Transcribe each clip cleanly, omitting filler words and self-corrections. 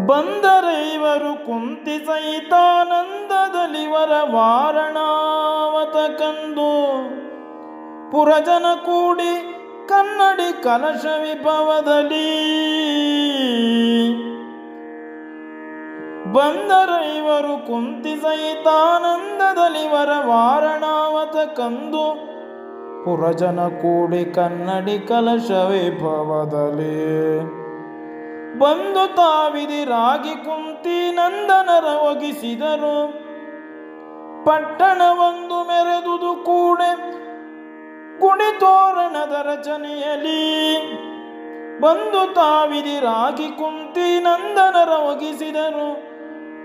ಬಂದರೆ ಇವರು ಕುಂತಿ ಸಹಿತಾನಂದದಲಿವರ ವಾರಣಾವತ ಕಂದು ಪುರಜನ ಕೂಡಿ ಕನ್ನಡಿ ಕಲಶ ವಿಭವದಲ್ಲಿ ಬಂದರೆ ಇವರು ಕುಂತಿ ಸಹಿತಾನಂದದಲಿವರ ವಾರಣಾವತ ಕಂದು ಪುರಜನ ಕೂಡಿ ಕನ್ನಡಿ ಕಲಶ ವಿಭವದಲ್ಲಿ ಬಂದು ತಾವಿದಿರಾಗಿ ಕುಂತಿ ನಂದನರ ಒಗಿಸಿದರು ಪಟ್ಟಣವೊಂದು ಮೆರೆದುದು ಕೂಡೆ ಗುಡಿ ತೋರಣದ ರಚನೆಯಲ್ಲಿ ಬಂದು ತಾವಿದಿರಾಗಿ ಕುಂತಿ ನಂದನರ ಒಗಿಸಿದರು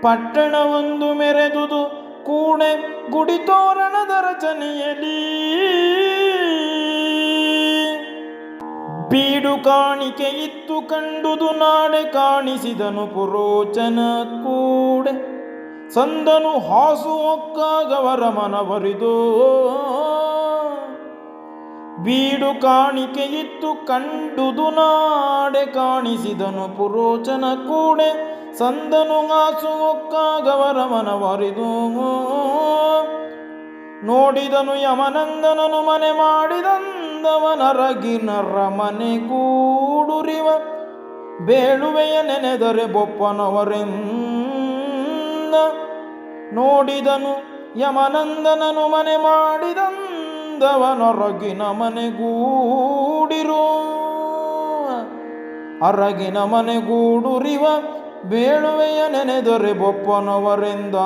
ಪಟ್ಟಣವೊಂದು ಮೆರೆದುದು ಕೂಡೆ ಗುಡಿ ತೋರಣದ ರಚನೆಯಲ್ಲಿ ಬೀಡು ಕಾಣಿಕೆ ಇತ್ತು ಕಂಡುದು ನಾಡೆ ಕಾಣಿಸಿದನು ಪುರೋಚನ ಕೂಡೆ ಸಂದನು ಹಾಸು ಒಕ್ಕಾಗವರ ಮನವರಿದು ಬೀಡು ಕಾಣಿಕೆ ಇತ್ತು ಕಂಡುದು ನಾಡೆ ಕಾಣಿಸಿದನು ಪುರೋಚನ ಕೂಡೆ ಸಂದನು ಹಾಸು ಒಕ್ಕಾಗವರ ಮನವರಿದು ನೋಡಿದನು ಯಮನಂದನನು ಮನೆ ಮಾಡಿದಂದವನರಗಿನರ ಮನೆಗೂಡುರಿವ ಬೇಳುವೆಯ ನೆನೆದರೆ ಬೊಪ್ಪನವರೆಂದ ನೋಡಿದನು ಯಮನಂದನನು ಮನೆ ಮಾಡಿದಂದವನರಗಿನ ಮನೆಗೂಡಿರು ಅರಗಿನ ಮನೆಗೂಡುರಿವ ಬೇಳುವೆಯ ನೆನೆದರೆ ಬೊಪ್ಪನವರೆಂದ